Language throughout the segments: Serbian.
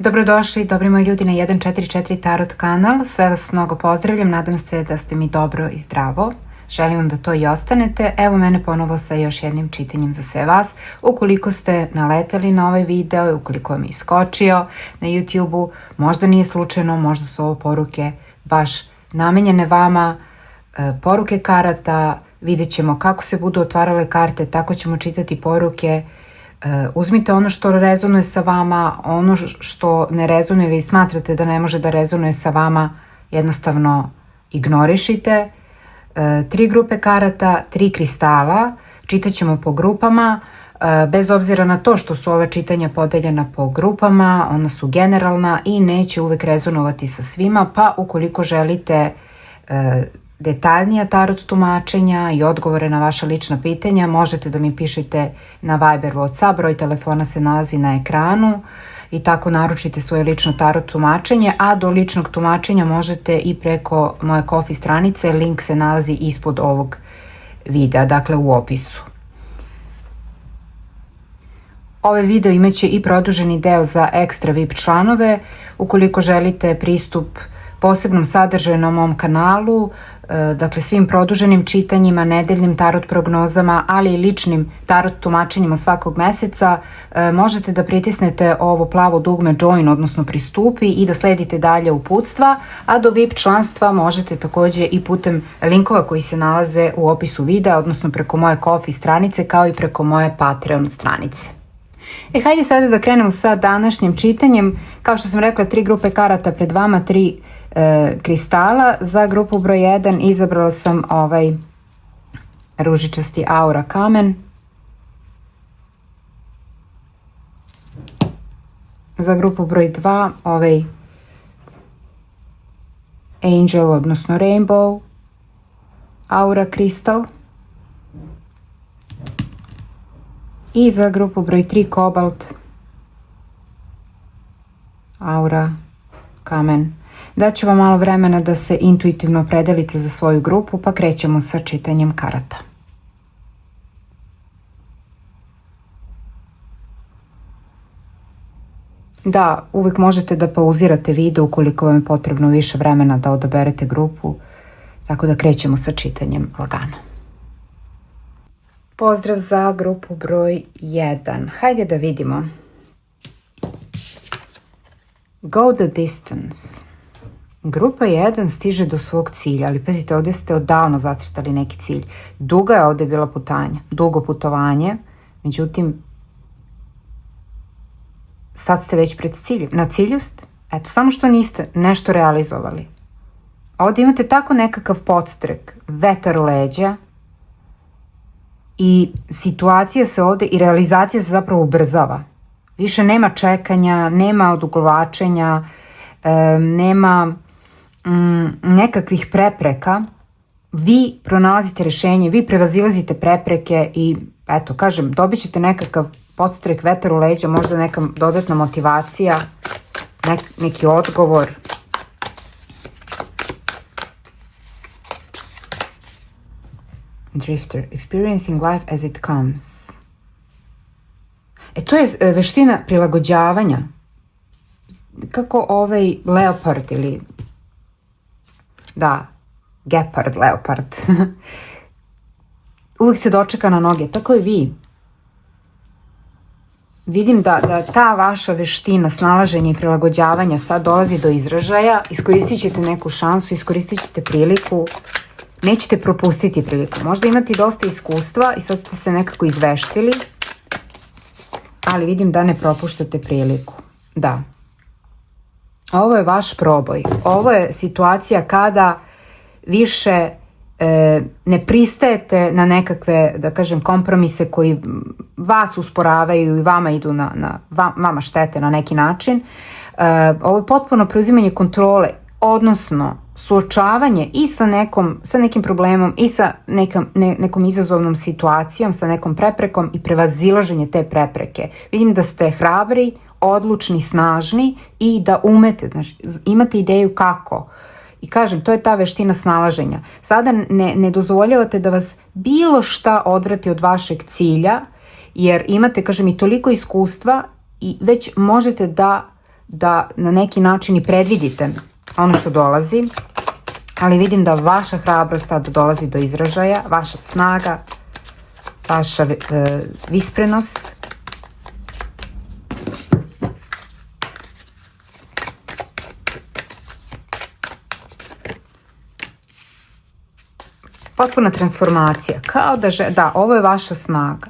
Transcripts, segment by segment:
Dobrodošli, dobri moji ljudi na 144 Tarot kanal. Sve vas mnogo pozdravljam, nadam se da ste mi dobro i zdravo. Želim vam da to i ostanete. Evo mene ponovo sa još jednim čitanjem za sve vas. Ukoliko ste naleteli na ovaj video i ukoliko vam je iskočio na YouTube-u, možda nije slučajno, možda su ovo poruke baš namenjene vama, poruke karata. Vidjet ćemo kako se budu otvarale karte, tako ćemo čitati poruke. Uzmite ono što rezonuje sa vama, ono što ne rezonuje ili smatrate da ne može da rezonuje sa vama, jednostavno ignorišite. 3 grupe karata, 3 kristala, čitat ćemo po grupama, bez obzira na to što su ova čitanja podeljena po grupama, ona su generalna i neće uvek rezonovati sa svima, pa ukoliko želite detaljnija tarot tumačenja i odgovore na vaša lična pitanja, možete da mi pišete na Viber, WhatsApp, broj telefona se nalazi na ekranu i tako naručite svoje lično tarot tumačenje, a do ličnog tumačenja možete i preko moje Ko-fi stranice, link se nalazi ispod ovog videa, dakle u opisu. Ovaj video imaće i produženi deo za ekstra VIP članove, ukoliko želite pristup posebnom sadržaju na mom kanalu, dakle svim produženim čitanjima, nedeljnim tarot prognozama, ali i ličnim tarot tumačenjima svakog meseca, možete da pritisnete ovo plavo dugme join, odnosno pristupi i da sledite dalje uputstva, a do VIP članstva možete takođe i putem linkova koji se nalaze u opisu videa, odnosno preko moje Ko-fi stranice kao i preko moje Patreon stranice. Hajde sada da krenemo sa današnjim čitanjem. Kao što sam rekla, 3 grupe karata pred vama, 3 kristala. Za grupu broj 1 izabrala sam ovaj ružičasti aura kamen. Za grupu broj 2 ovaj angel, odnosno rainbow aura kristal. I za grupu broj 3 kobalt aura kamen. Daću vam malo vremena da se intuitivno opredelite za svoju grupu, pa krećemo sa čitanjem karata. Da, uvijek možete da pauzirate video ukoliko vam je potrebno više vremena da odaberete grupu, tako da krećemo sa čitanjem lagano. Pozdrav za grupu broj 1. Hajde da vidimo. Go the distance. Grupa 1 stiže do svog cilja, ali pazite, ovdje ste odavno zacrtali neki cilj. Duga je ovdje bila putanja, dugo putovanje, međutim, sad ste već pred ciljem. Na cilju ste, eto, samo što niste nešto realizovali. Ovdje imate tako nekakav podstrek, vetar u leđa i situacija se ovdje i realizacija se zapravo ubrzava. Više nema čekanja, nema odugovlačenja, nema nekakvih prepreka. Vi pronalazite rješenje, vi prevazilazite prepreke i eto, kažem, dobit ćete nekakav podstrek, vetar u leđa, možda neka dodatna motivacija, neki odgovor. Drifter, experiencing life as it comes. To je veština prilagođavanja. Kako ovaj leopard ili gepard, leopard. Uvijek se dočeka na noge, tako i vi. Vidim da ta vaša veština snalaženja i prilagođavanja sad dolazi do izražaja. Iskoristit ćete neku šansu, iskoristit ćete priliku. Nećete propustiti priliku. Možda imate dosta iskustva i sad ste se nekako izveštili, ali vidim da ne propuštate priliku. Da. Ovo je vaš proboj. Ovo je situacija kada više ne pristajete na nekakve, da kažem, kompromise koji vas usporavaju i vama idu vama štete na neki način. Ovo je potpuno preuzimanje kontrole, odnosno suočavanje i sa nekim problemom i sa nekom izazovnom situacijom, sa nekom preprekom i prevazilaženje te prepreke. Vidim da ste hrabri, odlučni, snažni i da umete, znači, imate ideju kako. I kažem, to je ta veština snalaženja. Sada ne dozvoljavate da vas bilo šta odvrati od vašeg cilja, jer imate, kažem, i toliko iskustva i već možete da da na neki način i predvidite ono što dolazi, ali vidim da vaša hrabrost sad dolazi do izražaja, vaša snaga, vaša visprenost. Potpuna transformacija, kao da, ovo je vaša snaga.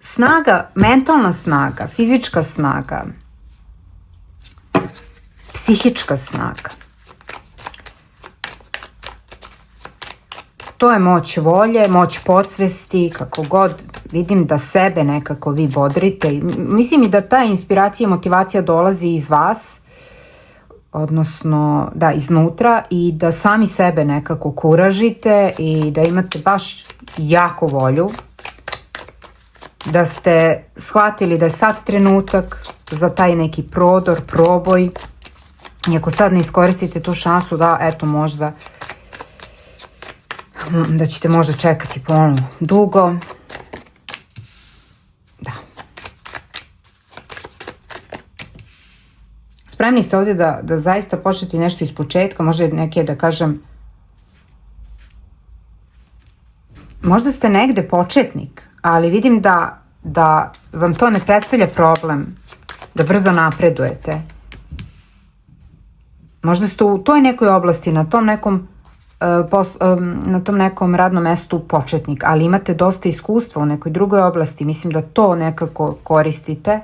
Snaga, mentalna snaga, fizička snaga, psihička snaga. To je moć volje, moć podsvesti, kako god. Vidim da sebe nekako vi bodrite. Mislim i da ta inspiracija i motivacija dolazi iz vas, odnosno da, iznutra, i da sami sebe nekako kuražite i da imate baš jako volju, da ste shvatili da je sad trenutak za taj neki prodor, proboj, i ako sad ne iskoristite tu šansu, da, eto, možda da ćete možda čekati ponovno dugo. Da. Spremni ste ovdje da zaista počnete nešto iz početka, možda neke, da kažem, možda ste negde početnik, ali vidim da vam to ne predstavlja problem, da brzo napredujete. Možda ste u toj nekoj oblasti, na tom nekom radnom mestu početnik, ali imate dosta iskustva u nekoj drugoj oblasti. Mislim da to nekako koristite.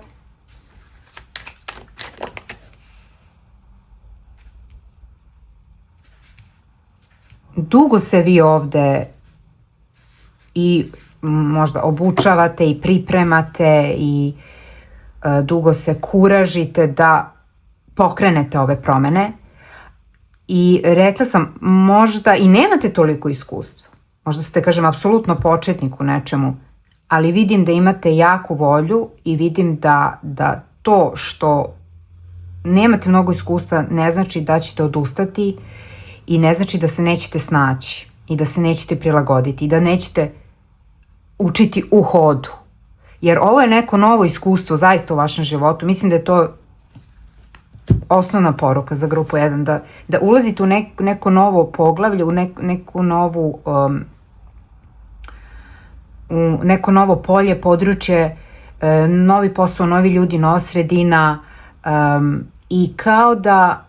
Dugo se vi ovde i možda obučavate i pripremate i dugo se kuražite da pokrenete ove promene. I rekla sam, možda i nemate toliko iskustva. Možda ste, kažem, apsolutno početnik u nečemu, ali vidim da imate jaku volju i vidim da to što nemate mnogo iskustva ne znači da ćete odustati i ne znači da se nećete snaći i da se nećete prilagoditi i da nećete učiti u hodu. Jer ovo je neko novo iskustvo zaista u vašem životu. Mislim da je to osnovna poruka za grupu 1, da ulazite u neko novo poglavlje, u neko novo polje, područje, novi posao, novi ljudi, nova sredina, i kao da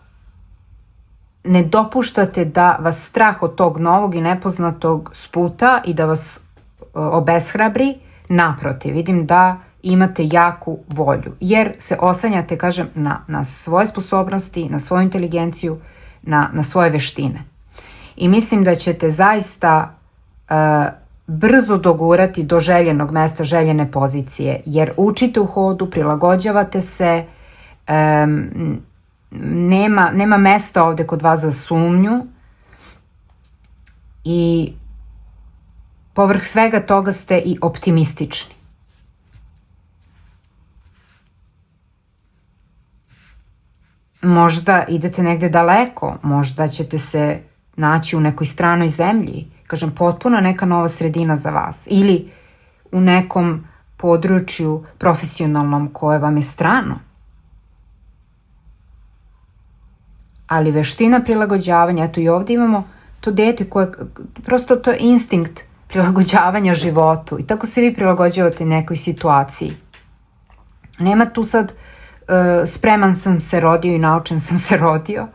ne dopuštate da vas strah od tog novog i nepoznatog sputa i da vas obeshrabri. Naprotiv, vidim da imate jaku volju, jer se oslanjate, kažem, na svoje sposobnosti, na svoju inteligenciju, na svoje veštine. I mislim da ćete zaista brzo dogurati do željenog mesta, željene pozicije, jer učite u hodu, prilagođavate se, nema mesta ovde kod vas za sumnju i povrh svega toga ste i optimistični. Možda idete negde daleko, možda ćete se naći u nekoj stranoj zemlji, kažem, potpuno neka nova sredina za vas, ili u nekom području profesionalnom koje vam je strano. Ali veština prilagođavanja, eto i ovdje imamo to dete koje, prosto to je instinkt prilagođavanja životu i tako se vi prilagođavate nekoj situaciji. Nema tu sad spreman sam se rodio i naučen sam se rodio.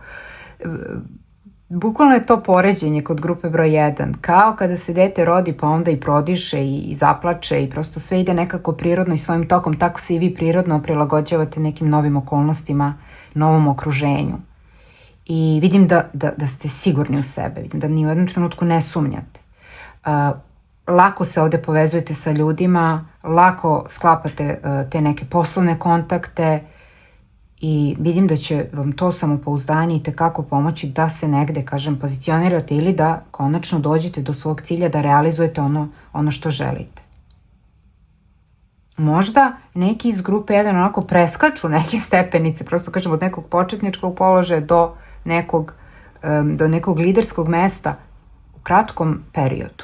Bukvalno je to poređenje kod grupe broj 1. Kao kada se dete rodi pa onda i prodiše i zaplače i prosto sve ide nekako prirodno i svojim tokom, tako se i vi prirodno prilagođavate nekim novim okolnostima, novom okruženju. I vidim da ste sigurni u sebe, vidim da ni u jednom trenutku ne sumnjate. Lako se ovde povezujete sa ljudima, lako sklapate te neke poslovne kontakte i vidim da će vam to samopouzdanje i tekako pomoći da se negde, kažem, pozicionirate ili da konačno dođete do svog cilja, da realizujete ono što želite. Možda neki iz grupe 1 onako preskaču neke stepenice, prosto kažem od nekog početničkog položaja do nekog liderskog mesta u kratkom periodu.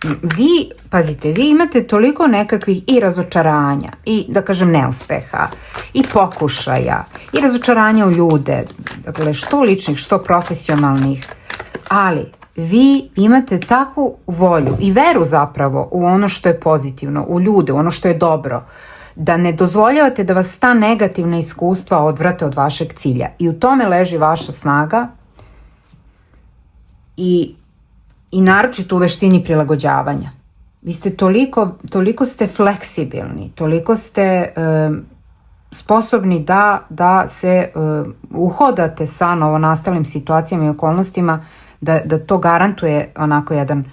vi, pazite, vi imate toliko nekakvih i razočaranja i, da kažem, neuspeha i pokušaja i razočaranja u ljude, dakle, što ličnih, što profesionalnih, ali vi imate takvu volju i veru zapravo u ono što je pozitivno, u ljude, u ono što je dobro, da ne dozvoljavate da vas ta negativna iskustva odvrate od vašeg cilja. I u tome leži vaša snaga i naročito u veštini prilagođavanja. Vi ste toliko ste fleksibilni, toliko ste sposobni da se uhodate sa novonastalim situacijama i okolnostima, da to garantuje onako jedan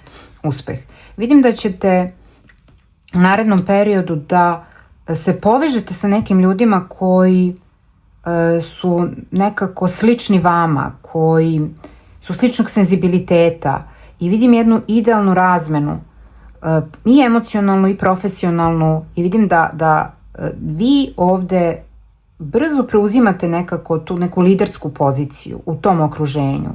uspeh. Vidim da ćete u narednom periodu da se povežete sa nekim ljudima koji su nekako slični vama, koji su sličnog senzibiliteta, i vidim jednu idealnu razmenu i emocionalnu i profesionalnu, i vidim da vi ovde brzo preuzimate nekako tu neku lidersku poziciju u tom okruženju.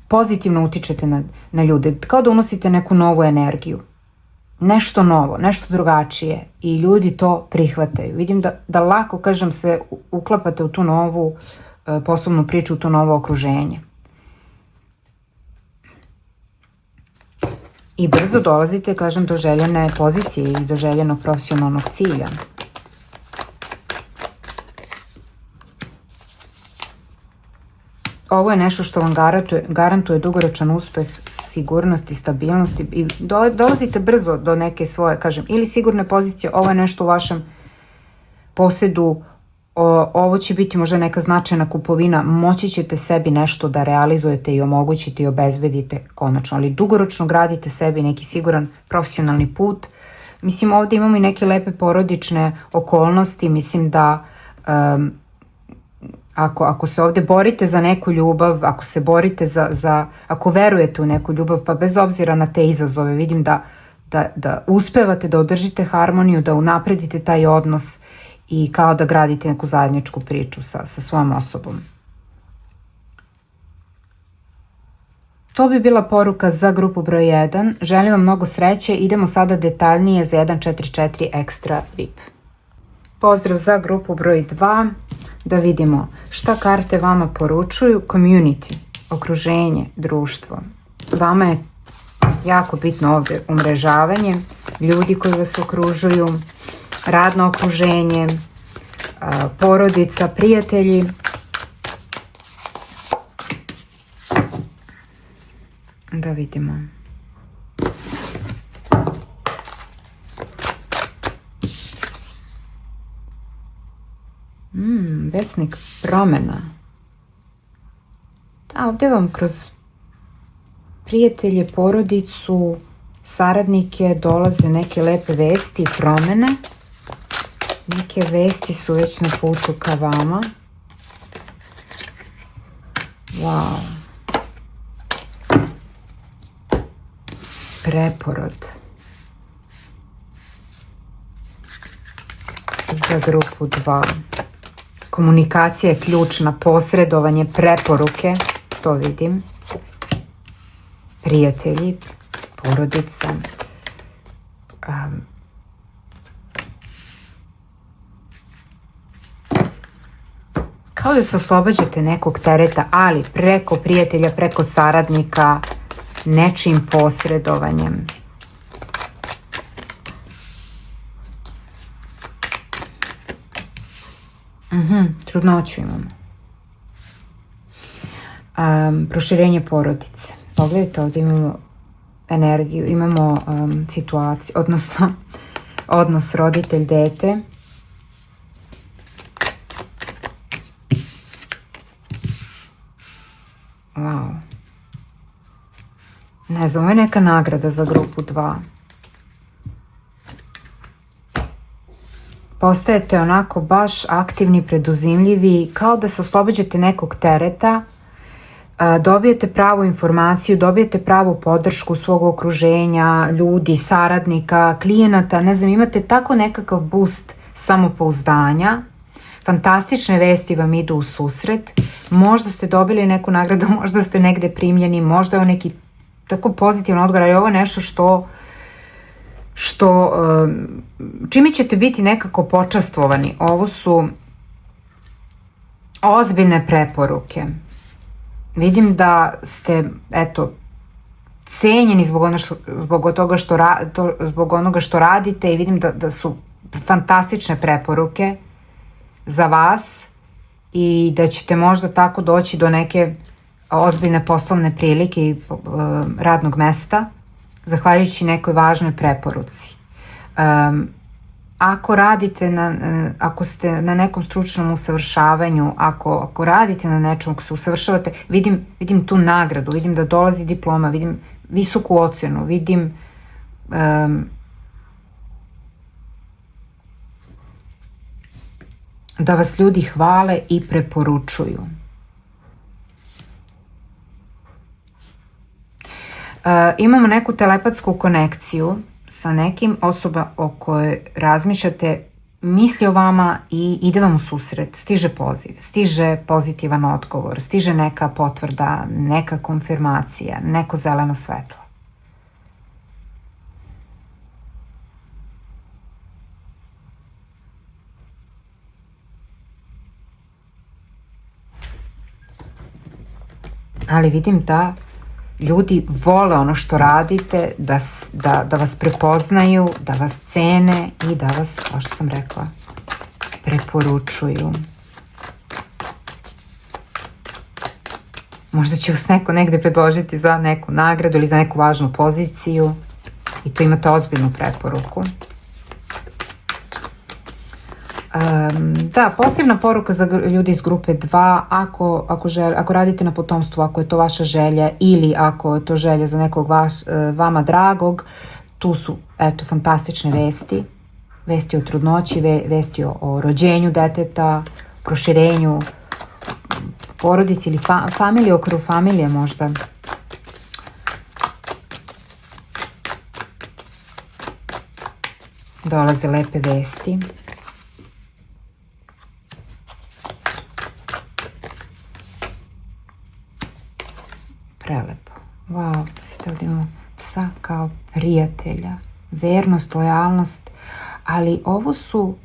Pozitivno utičete na ljude, kao da unosite neku novu energiju. Nešto novo, nešto drugačije, i ljudi to prihvataju. Vidim da lako, kažem, se uklapate u tu novu poslovnu priču, u to novo okruženje. I brzo dolazite, kažem, do željene pozicije i do željenog profesionalnog cilja. Ovo je nešto što vam garantuje dugoročan uspeh, sigurnost i stabilnost, i dolazite brzo do neke svoje, kažem, ili sigurne pozicije. Ovo je nešto u vašem posedu, ovo će biti možda neka značajna kupovina, moći ćete sebi nešto da realizujete i omogućite i obezbedite konačno, ali dugoročno gradite sebi neki siguran profesionalni put. Mislim, ovdje imamo i neke lepe porodične okolnosti. Mislim da ako se ovdje borite za neku ljubav, ako se borite ako verujete u neku ljubav, pa bez obzira na te izazove, vidim da uspevate da održite harmoniju, da unapredite taj odnos i kao da gradite neku zajedničku priču sa svojom osobom. To bi bila poruka za grupu broj 1. Želim vam mnogo sreće. Idemo sada detaljnije za 144 ekstra VIP. Pozdrav za grupu broj 2. Da vidimo šta karte vama poručuju. Community, okruženje, društvo. Vama je jako bitno ovdje umrežavanje, ljudi koji vas okružuju, radno okruženje, porodica, prijatelji. Da vidimo. Vesnik promjena. Da, ovdje vam kroz prijatelje, porodicu, saradnike dolaze neke lepe vesti i promjene. Neke vesti su već na putu ka vama. Wow. Preporod. Za grupu 2. Komunikacija je ključna, posredovanje, preporuke, to vidim. Prijatelji, porodica. Kao da se oslobađate nekog tereta, ali preko prijatelja, preko saradnika, nečim posredovanjem. Trudnoću imamo. Proširenje porodice. Pogledajte, ovdje imamo energiju, imamo situaciju, odnosno odnos roditelj-dete. Wow. Ne znam, ovo je neka nagrada za grupu 2. Postajete onako baš aktivni, preduzimljivi, kao da se oslobađate nekog tereta, dobijete pravu informaciju, dobijete pravu podršku svog okruženja, ljudi, saradnika, klijenata, ne znam, imate tako nekakav boost samopouzdanja. Fantastične vesti vam idu u susret. Možda ste dobili neku nagradu, možda ste negde primljeni, možda je neki tako pozitivan odgovor, ali ovo je nešto što čime ćete biti nekako počastvovani. Ovo su ozbiljne preporuke. Vidim da ste, eto, cenjeni zbog onoga što radite i vidim da su fantastične preporuke za vas i da ćete možda tako doći do neke ozbiljne poslovne prilike i radnog mesta zahvaljujući nekoj važnoj preporuci. Ako ste na nekom stručnom usavršavanju, ako radite na nečemu, ako se usavršavate, vidim tu nagradu, vidim da dolazi diploma, vidim visoku ocenu, vidim da vas ljudi hvale i preporučuju. Imamo neku telepatsku konekciju sa nekim osoba o kojoj razmišljate, misli o vama i ide vam u susret, stiže poziv, stiže pozitivan odgovor, stiže neka potvrda, neka konfirmacija, neko zeleno svetlo. Ali vidim da ljudi vole ono što radite, da vas prepoznaju, da vas cene i da vas, kao što sam rekla, preporučuju. Možda će vas neko negde predložiti za neku nagradu ili za neku važnu poziciju i tu imate ozbiljnu preporuku. Da, posebna poruka za ljudi iz grupe 2, ako radite na potomstvu, ako je to vaša želja ili ako je to želja za nekog vama dragog, tu su, eto, fantastične vesti. Vesti o trudnoći, vesti o rođenju deteta, proširenju porodici ili familije, okru familije možda. Dolaze lepe vesti. Prelepo. Wow, sad imamo psa kao prijatelja, vernost, lojalnost, ali ovo su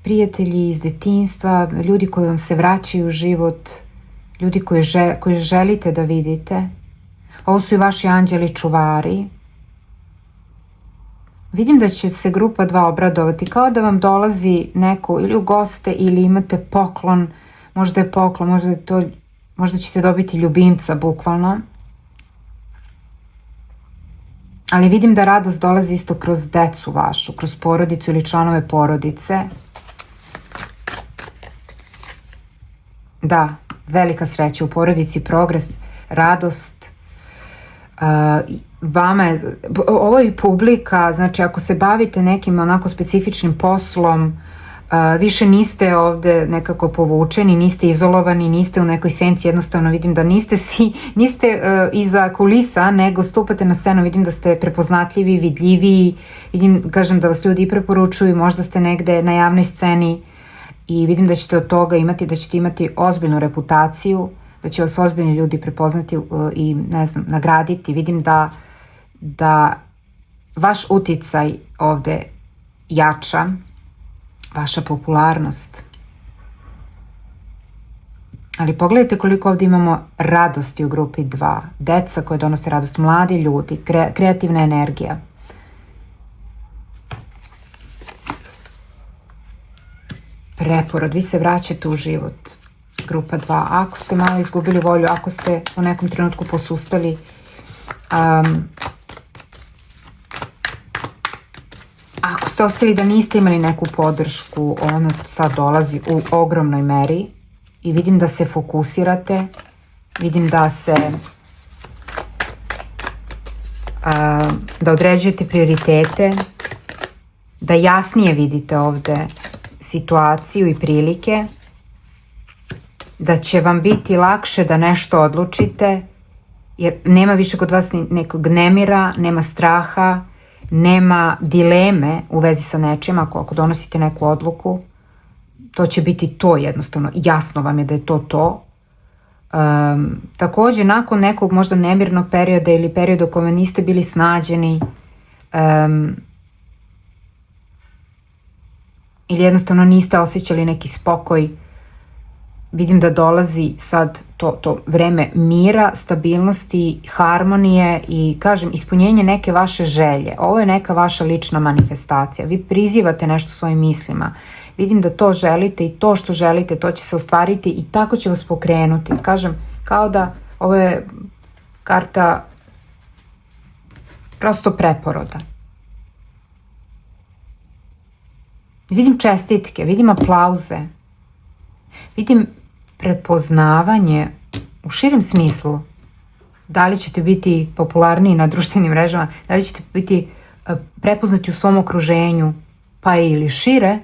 prijatelji iz detinjstva, ljudi koji vam se vraćaju u život, ljudi koje želite da vidite. Ovo su i vaši anđeli čuvari. Vidim da će se grupa 2 obradovati, kao da vam dolazi neko ili u goste ili imate poklon, možda je poklon, možda ćete dobiti ljubimca, bukvalno. Ali vidim da radost dolazi isto kroz decu vašu, kroz porodicu ili članove porodice. Da, velika sreća u porodici, progres, radost. Ovo je publika, znači ako se bavite nekim onako specifičnim poslom, više niste ovde nekako povučeni, niste izolovani, niste u nekoj senci, jednostavno vidim da niste iza kulisa, nego stupate na scenu, vidim da ste prepoznatljivi, vidljiviji, vidim, kažem, da vas ljudi i preporučuju, možda ste negde na javnoj sceni i vidim da ćete od toga imati ozbiljnu reputaciju, da će vas ozbiljni ljudi prepoznati i, ne znam, nagraditi. Vidim da vaš uticaj ovde jača, vaša popularnost. Ali pogledajte koliko ovdje imamo radosti u grupi 2. Deca koje donose radost, mladi ljudi, kreativna energija. Preporod, vi se vraćate u život. Grupa 2. Ako ste malo izgubili volju, ako ste u nekom trenutku posustali, ako ste ostali da niste imali neku podršku, ono sad dolazi u ogromnoj meri i vidim da se fokusirate, vidim da određujete prioritete, da jasnije vidite ovde situaciju i prilike, da će vam biti lakše da nešto odlučite, jer nema više kod vas nekog nemira, nema straha, nema dileme u vezi sa nečim. Ako donosite neku odluku, to će biti to jednostavno. Jasno vam je da je to. Takođe, nakon nekog možda nemirnog perioda ili perioda u kome niste bili snađeni, ili jednostavno niste osjećali neki spokoj, vidim da dolazi sad to vreme mira, stabilnosti, harmonije i, kažem, ispunjenje neke vaše želje. Ovo je neka vaša lična manifestacija. Vi prizivate nešto svojim mislima. Vidim da to želite i to što želite, to će se ostvariti i tako će vas pokrenuti. Kažem, kao da ovo je karta prosto preporoda. Vidim čestitke, vidim aplauze, vidim prepoznavanje u širem smislu. Da li ćete biti popularniji na društvenim mrežama, da li ćete biti prepoznati u svom okruženju, pa ili šire,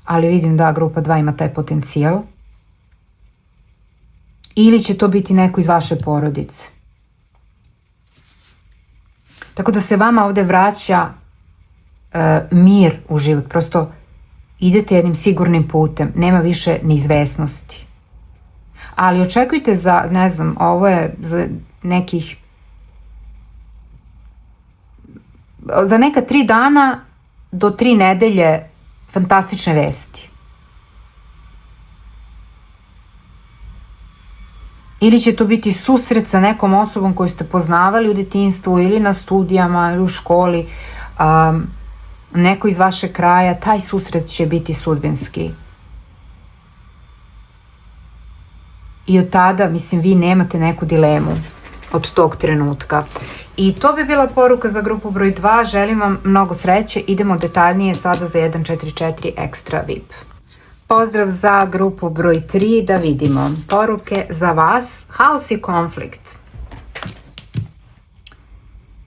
ali vidim da grupa 2 ima taj potencijal. Ili će to biti neko iz vaše porodice. Tako da se vama ovde vraća mir u život. Prosto idete jednim sigurnim putem. Nema više neizvesnosti. Ali očekujte za, ne znam, ovo je za neka 3 dana do 3 nedelje fantastične vesti. Ili će to biti susret sa nekom osobom koju ste poznavali u detinjstvu ili na studijama ili u školi, neko iz vašeg kraja, taj susret će biti sudbinski. I od tada, mislim, vi nemate neku dilemu od tog trenutka. I to bi bila poruka za grupu broj 2. Želim vam mnogo sreće. Idemo detaljnije sada za 144 Extra VIP. Pozdrav za grupu broj 3, da vidimo poruke za vas. Haos i konflikt.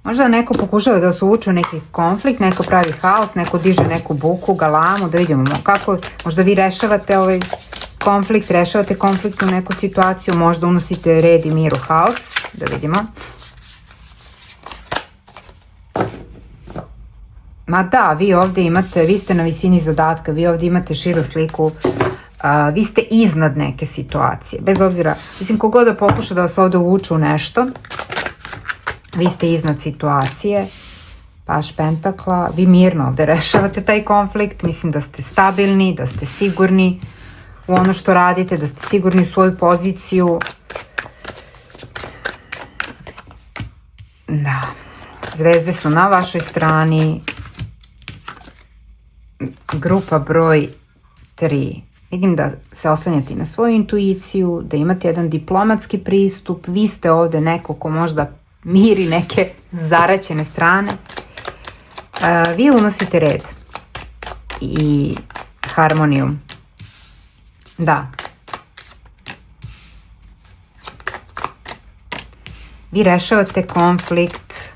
Možda neko pokušava da se uvuče u neki konflikt, neko pravi haos, neko diže neku buku, galamu, da vidimo kako možda vi rešavate ovaj konflikt, rešavate konflikt u neku situaciju, možda unosite red i mir u haos, da vidimo. Ma da, vi ovde imate, vi ste na visini zadatka, vi ovde imate širu sliku, vi ste iznad neke situacije, bez obzira, mislim, kogod da pokuša da vas ovde uvuče u nešto, vi ste iznad situacije, paš pentakla, vi mirno ovde rešavate taj konflikt, mislim da ste stabilni, da ste sigurni u ono što radite, da ste sigurni u svoju poziciju. Da, zvezde su na vašoj strani. Grupa broj 3. Vidim da se oslanjate na svoju intuiciju, da imate jedan diplomatski pristup, vi ste ovde neko ko možda miri neke zaraćene strane. Vi unosite red i harmoniju. Da. Vi rešavate konflikt.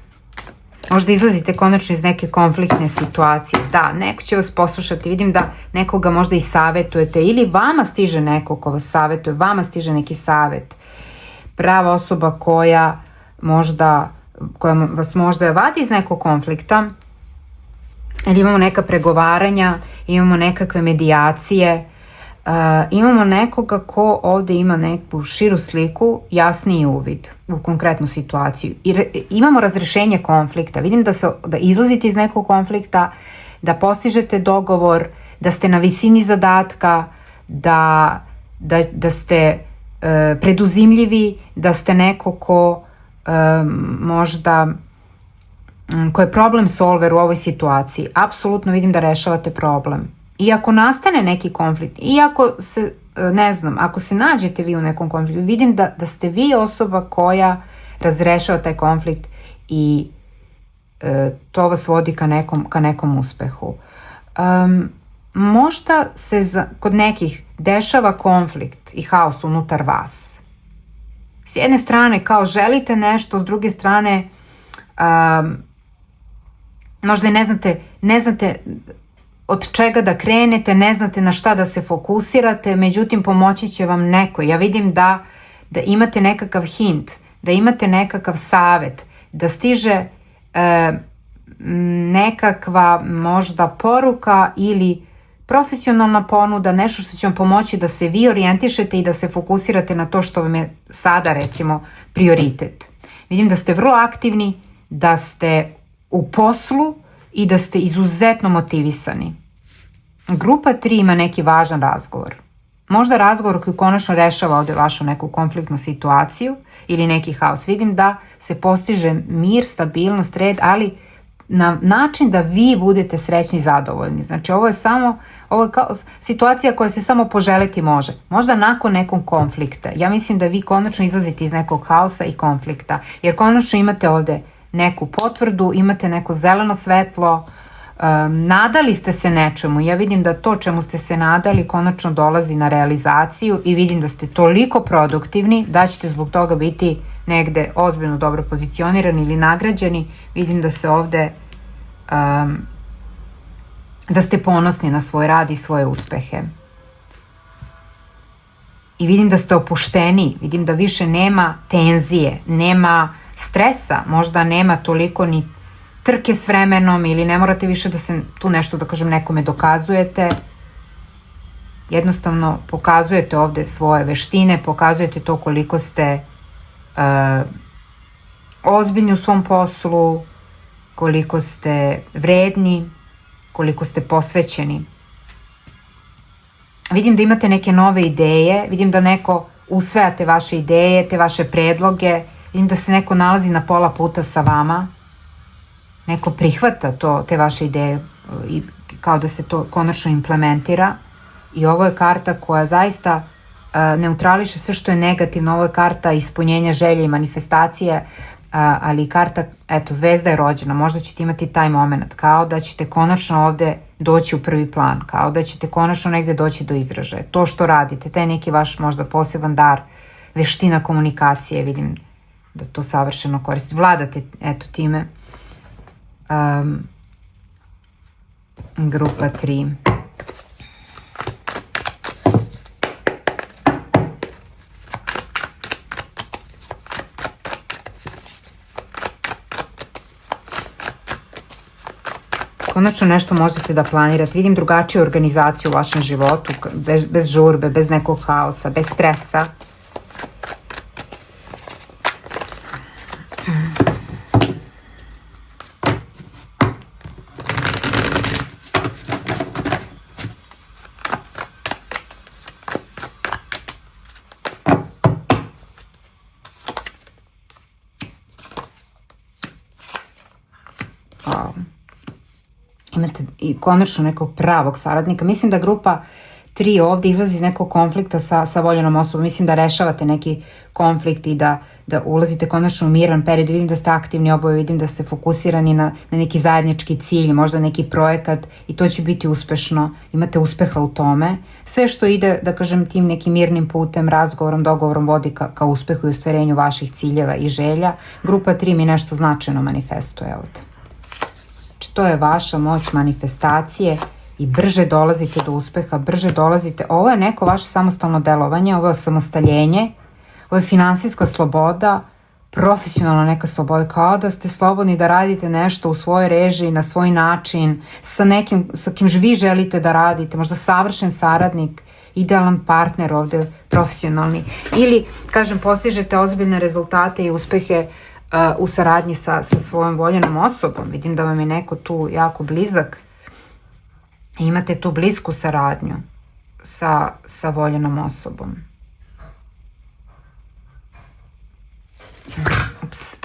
Možda izlazite konačno iz neke konfliktne situacije. Da, neko će vas poslušati. Vidim da nekoga možda i savetujete ili vama stiže neko ko vas savetuje, vama stiže neki savet. Prava osoba koja vas možda vadi iz nekog konflikta, ili imamo neka pregovaranja, imamo nekakve medijacije, imamo nekoga ko ovde ima neku širu sliku, jasniji uvid u konkretnu situaciju. Imamo razrešenje konflikta. Vidim da izlazite iz nekog konflikta, da postižete dogovor, da ste na visini zadatka, da ste preduzimljivi, da ste neko ko možda ko je problem solver u ovoj situaciji. Apsolutno vidim da rešavate problem. I ako nastane neki konflikt, i ako se, ne znam, ako se nađete vi u nekom konfliktu, vidim da ste vi osoba koja razrešava taj konflikt i to vas vodi ka nekom uspehu. Možda se kod nekih dešava konflikt i haos unutar vas. S jedne strane kao želite nešto, s druge strane možda ne znate od čega da krenete, ne znate na šta da se fokusirate, međutim pomoći će vam neko. Ja vidim da imate nekakav hint, da imate nekakav savet, da stiže nekakva možda poruka ili profesionalna ponuda, nešto što će vam pomoći da se vi orijentišete i da se fokusirate na to što vam je sada, recimo, prioritet. Vidim da ste vrlo aktivni, da ste u poslu i da ste izuzetno motivisani. Grupa 3 ima neki važan razgovor. Možda razgovor koji konačno rešava ovde vašu neku konfliktnu situaciju ili neki haos. Vidim da se postiže mir, stabilnost, red, ali na način da vi budete srećni i zadovoljni. Znači ovo je kao situacija koja se samo poželiti može. Možda nakon nekog konflikta. Ja mislim da vi konačno izlazite iz nekog haosa i konflikta. Jer konačno imate ovde neku potvrdu, imate neko zeleno svetlo, nadali ste se nečemu. Ja vidim da to čemu ste se nadali konačno dolazi na realizaciju i vidim da ste toliko produktivni da ćete zbog toga biti negde ozbiljno dobro pozicionirani ili nagrađeni. Vidim da se ovde da ste ponosni na svoj rad i svoje uspehe. I vidim da ste opušteni, vidim da više nema tenzije, nema stresa, možda nema toliko ni trke s vremenom ili ne morate više da se tu nešto, da kažem, nekome dokazujete. Jednostavno pokazujete ovde svoje veštine, pokazujete to koliko ste ozbiljni u svom poslu, koliko ste vredni, koliko ste posvećeni. Vidim da imate neke nove ideje, vidim da neko usvaja te vaše ideje, te vaše predloge, vidim da se neko nalazi na pola puta sa vama, neko prihvata te vaše ideje i kao da se to konačno implementira. I ovo je karta koja zaista neutrališe sve što je negativno. Ovo je karta ispunjenja želje i manifestacije, ali karta, eto, zvezda je rođena. Možda ćete imati taj moment, kao da ćete konačno ovde doći u prvi plan, kao da ćete konačno negde doći do izražaja. To što radite, taj neki vaš možda poseban dar, veština komunikacije, vidim da to savršeno koristite. Vladate, eto, time. Grupa 3. Konačno nešto možete da planirate. Vidim drugačiju organizaciju u vašem životu, bez žurbe, bez nekog haosa, bez stresa. Imate i konačno nekog pravog saradnika. Mislim da grupa 3 ovde izlazi iz nekog konflikta sa voljenom osobom. Mislim da rešavate neki konflikt i da ulazite konačno u miran period. Vidim da ste aktivni oboje, vidim da ste fokusirani na neki zajednički cilj, možda neki projekat i to će biti uspešno. Imate uspeha u tome. Sve što ide, da kažem, tim nekim mirnim putem, razgovorom, dogovorom vodi ka uspehu i ostvarenju vaših ciljeva i želja. Grupa 3 mi nešto značajno manifestuje ovde. To je vaša moć manifestacije i brže dolazite do uspeha, brže dolazite. Ovo je neko vaše samostalno delovanje, ovo je osamostaljenje, ovo je finansijska sloboda, profesionalna neka sloboda, kao da ste slobodni da radite nešto u svojoj režiji, na svoj način, sa kim vi želite da radite, možda savršen saradnik, idealan partner ovde, profesionalni. Ili, kažem, postižete ozbiljne rezultate i uspehe u saradnji sa svojom voljenom osobom. Vidim da vam je neko tu jako blizak i imate tu blisku saradnju sa voljenom osobom. Ups.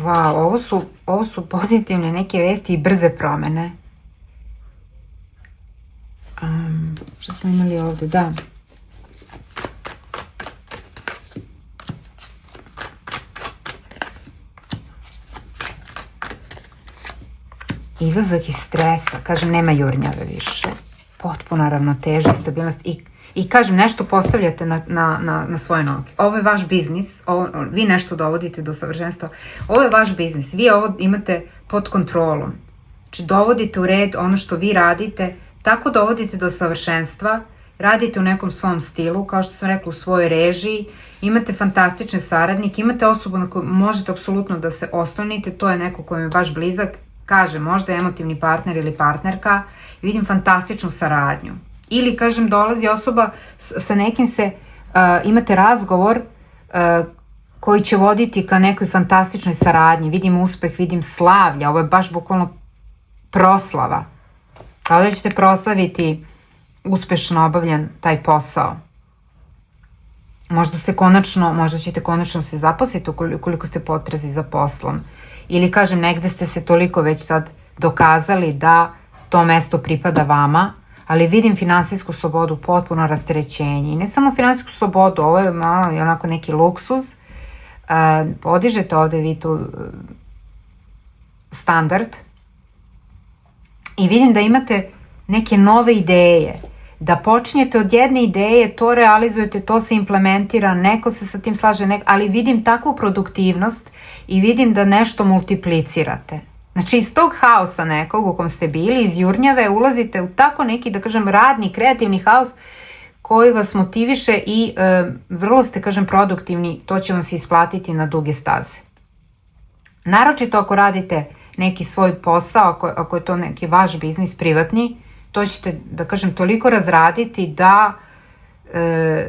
Wow, ovo su pozitivne neke vesti i brze promene. Što smo imali ovde? Da. Izlazak iz stresa, kažem, nema jurnjave više. Potpuna ravnoteža i stabilnost i kažem, nešto postavljate na svoje noge. Ovo je vaš biznis, vi nešto dovodite do savršenstva. Ovo je vaš biznis, vi ovo imate pod kontrolom. Znači, dovodite u red ono što vi radite, tako dovodite do savršenstva radite u nekom svom stilu, kao što sam rekla, u svojoj režiji, imate fantastične saradnike, imate osobu na koju možete apsolutno da se oslonite, to je neko koji je vaš blizak, kažem, možda emotivni partner ili partnerka, vidim fantastičnu saradnju. Ili, kažem, dolazi osoba sa nekim imate razgovor koji će voditi ka nekoj fantastičnoj saradnji, vidim uspeh, vidim slavlja, ovo je baš bukvalno proslava. Kao da ćete proslaviti uspešno obavljan taj posao. Možda ćete konačno se zaposliti ukoliko ste potrazi za poslom. Ili, kažem, negde ste se toliko već sad dokazali da to mesto pripada vama, ali vidim finansijsku slobodu, potpuno rasterećenje. I ne samo finansijsku slobodu, ovo je malo i onako neki luksuz. Podižete ovde vi tu standard i vidim da imate neke nove ideje, da počinjete od jedne ideje, to realizujete, to se implementira, neko se sa tim slaže, ali vidim takvu produktivnost i vidim da nešto multiplicirate. Znači, iz tog haosa nekog u kom ste bili, iz jurnjave, ulazite u tako neki, da kažem, radni, kreativni haos koji vas motiviše i vrlo ste, kažem, produktivni, to će vam se isplatiti na duge staze. Naročito ako radite neki svoj posao, ako je to neki vaš biznis privatni, to ćete, da kažem, toliko razraditi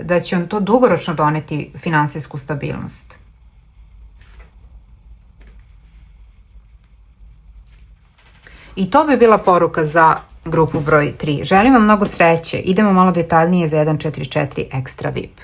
da će vam to dugoročno doneti finansijsku stabilnost. I to bi bila poruka za grupu broj 3. Želim vam mnogo sreće. Idemo malo detaljnije za 144 Extra VIP.